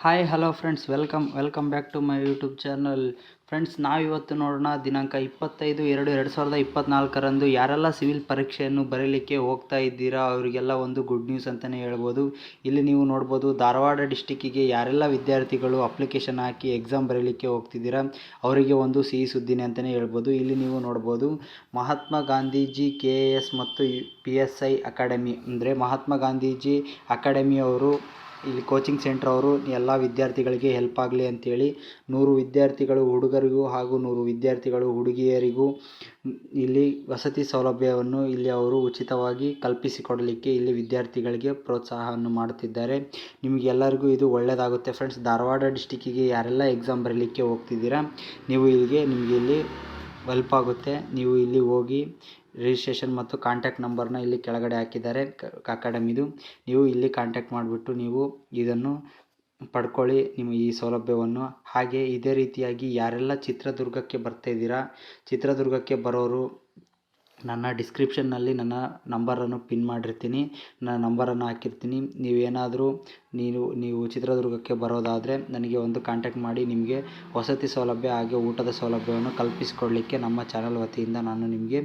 Hi hello friends, welcome back to my YouTube channel. Friends, ನಾವಿವತ್ತು ನೋಡೋಣ ದಿನಾಂಕ 25/2/2024 ಯಾರೆಲ್ಲ ಸಿವಿಲ್ ಪರೀಕ್ಷೆಯನ್ನು ಬರೀಲಿಕ್ಕೆ ಹೋಗ್ತಾ ಇದ್ದೀರಾ ಅವರಿಗೆಲ್ಲ ಒಂದು ಗುಡ್ ನ್ಯೂಸ್ ಅಂತಲೇ ಹೇಳ್ಬೋದು. ಇಲ್ಲಿ ನೀವು ನೋಡ್ಬೋದು, ಧಾರವಾಡ ಡಿಸ್ಟಿಕ್ಕಿಗೆ ಯಾರೆಲ್ಲ ವಿದ್ಯಾರ್ಥಿಗಳು ಅಪ್ಲಿಕೇಶನ್ ಹಾಕಿ ಎಕ್ಸಾಮ್ ಬರೀಲಿಕ್ಕೆ ಹೋಗ್ತಿದ್ದೀರಾ ಅವರಿಗೆ ಒಂದು ಸಿಹಿ ಸುದ್ದಿನೇ ಅಂತಲೇ ಹೇಳ್ಬೋದು. ಇಲ್ಲಿ ನೀವು ನೋಡ್ಬೋದು, ಮಹಾತ್ಮ ಗಾಂಧೀಜಿ KAS ಮತ್ತು PSI ಅಕಾಡೆಮಿ ಅಂದರೆ ಮಹಾತ್ಮ ಗಾಂಧೀಜಿ ಅಕಾಡೆಮಿಯವರು ಇಲ್ಲಿ ಕೋಚಿಂಗ್ ಸೆಂಟರ್ ಅವರು ಎಲ್ಲ ವಿದ್ಯಾರ್ಥಿಗಳಿಗೆ ಹೆಲ್ಪ್ ಆಗಲಿ ಅಂಥೇಳಿ 100 ವಿದ್ಯಾರ್ಥಿಗಳು ಹುಡುಗರಿಗೂ ಹಾಗೂ 100 ವಿದ್ಯಾರ್ಥಿಗಳು ಹುಡುಗಿಯರಿಗೂ ಇಲ್ಲಿ ವಸತಿ ಸೌಲಭ್ಯವನ್ನು ಇಲ್ಲಿ ಅವರು ಉಚಿತವಾಗಿ ಕಲ್ಪಿಸಿಕೊಡಲಿಕ್ಕೆ ಇಲ್ಲಿ ವಿದ್ಯಾರ್ಥಿಗಳಿಗೆ ಪ್ರೋತ್ಸಾಹವನ್ನು ಮಾಡುತ್ತಿದ್ದಾರೆ. ನಿಮಗೆಲ್ಲರಿಗೂ ಇದು ಒಳ್ಳೆಯದಾಗುತ್ತೆ ಫ್ರೆಂಡ್ಸ್. ಧಾರವಾಡ ಡಿಸ್ಟಿಕ್ಕಿಗೆ ಯಾರೆಲ್ಲ ಎಕ್ಸಾಮ್ ಬರೀಲಿಕ್ಕೆ ಹೋಗ್ತಿದ್ದೀರಾ ನಿಮಗೆ ಇಲ್ಲಿ ಹೆಲ್ಪ್ ಆಗುತ್ತೆ. ನೀವು ಇಲ್ಲಿ ಹೋಗಿ ರಿಜಿಸ್ಟ್ರೇಷನ್ ಮತ್ತು ಕಾಂಟ್ಯಾಕ್ಟ್ ನಂಬರ್ನ ಇಲ್ಲಿ ಕೆಳಗಡೆ ಹಾಕಿದ್ದಾರೆ ಅಕಾಡೆಮಿದು. ನೀವು ಇಲ್ಲಿ ಕಾಂಟ್ಯಾಕ್ಟ್ ಮಾಡಿಬಿಟ್ಟು ನೀವು ಇದನ್ನು ಪಡ್ಕೊಳ್ಳಿ, ನಿಮ್ಮ ಈ ಸೌಲಭ್ಯವನ್ನು. ಹಾಗೆ ಇದೇ ರೀತಿಯಾಗಿ ಯಾರೆಲ್ಲ ಚಿತ್ರದುರ್ಗಕ್ಕೆ ಬರ್ತಾಯಿದ್ದೀರಾ, ಚಿತ್ರದುರ್ಗಕ್ಕೆ ಬರೋರು ನನ್ನ ಡಿಸ್ಕ್ರಿಪ್ಷನ್ನಲ್ಲಿ ನನ್ನ ನಂಬರನ್ನು ಪಿನ್ ಮಾಡಿರ್ತೀನಿ, ನನ್ನ ನಂಬರನ್ನು ಹಾಕಿರ್ತೀನಿ. ನೀವೇನಾದರೂ ನೀವು ಚಿತ್ರದುರ್ಗಕ್ಕೆ ಬರೋದಾದರೆ ನನಗೆ ಒಂದು ಕಾಂಟ್ಯಾಕ್ಟ್ ಮಾಡಿ, ನಿಮಗೆ ವಸತಿ ಸೌಲಭ್ಯ ಹಾಗೆ ಊಟದ ಸೌಲಭ್ಯವನ್ನು ಕಲ್ಪಿಸಿಕೊಡಲಿಕ್ಕೆ ನಮ್ಮ ಚಾನಲ್ ವತಿಯಿಂದ ನಾನು ನಿಮಗೆ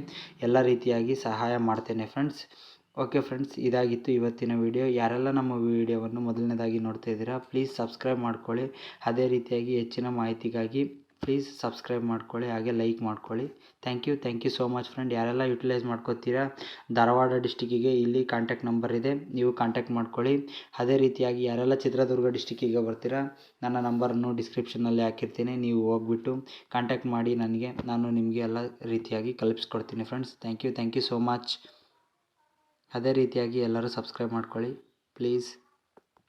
ಎಲ್ಲ ರೀತಿಯಾಗಿ ಸಹಾಯ ಮಾಡ್ತೇನೆ ಫ್ರೆಂಡ್ಸ್. ಓಕೆ ಫ್ರೆಂಡ್ಸ್, ಇದಾಗಿತ್ತು ಇವತ್ತಿನ ವಿಡಿಯೋ. ಯಾರೆಲ್ಲ ನಮ್ಮ ವಿಡಿಯೋವನ್ನು ಮೊದಲನೇದಾಗಿ ನೋಡ್ತಾ ಇದ್ದೀರಾ ಪ್ಲೀಸ್ ಸಬ್ಸ್ಕ್ರೈಬ್ ಮಾಡ್ಕೊಳ್ಳಿ. ಅದೇ ರೀತಿಯಾಗಿ ಹೆಚ್ಚಿನ ಮಾಹಿತಿಗಾಗಿ ಪ್ಲೀಸ್ ಸಬ್ಸ್ಕ್ರೈಬ್ ಮಾಡ್ಕೊಳ್ಳಿ, ಹಾಗೆ ಲೈಕ್ ಮಾಡ್ಕೊಳ್ಳಿ. Thank you so much friend. ಯಾರೆಲ್ಲ ಯುಟಿಲೈಸ್ ಮಾಡ್ಕೋತೀರಾ ಧಾರವಾಡ ಡಿಸ್ಟಿಕ್ಕಿಗೆ ಇಲ್ಲಿ ಕಾಂಟ್ಯಾಕ್ಟ್ ನಂಬರ್ ಇದೆ, ನೀವು ಕಾಂಟ್ಯಾಕ್ಟ್ ಮಾಡ್ಕೊಳ್ಳಿ. ಅದೇ ರೀತಿಯಾಗಿ ಯಾರೆಲ್ಲ ಚಿತ್ರದುರ್ಗ ಡಿಸ್ಟಿಕ್ಕಿಗೆ ಬರ್ತೀರಾ ನನ್ನ ನಂಬರನ್ನು ಡಿಸ್ಕ್ರಿಪ್ಷನ್ನಲ್ಲಿ ಹಾಕಿರ್ತೀನಿ, ನೀವು ಹೋಗ್ಬಿಟ್ಟು ಕಾಂಟ್ಯಾಕ್ಟ್ ಮಾಡಿ ನನಗೆ, ನಾನು ನಿಮಗೆ ಎಲ್ಲ ರೀತಿಯಾಗಿ ಕಲ್ಪಿಸ್ಕೊಡ್ತೀನಿ friends. Thank you so much. ಅದೇ ರೀತಿಯಾಗಿ ಎಲ್ಲರೂ ಸಬ್ಸ್ಕ್ರೈಬ್ ಮಾಡ್ಕೊಳ್ಳಿ ಪ್ಲೀಸ್.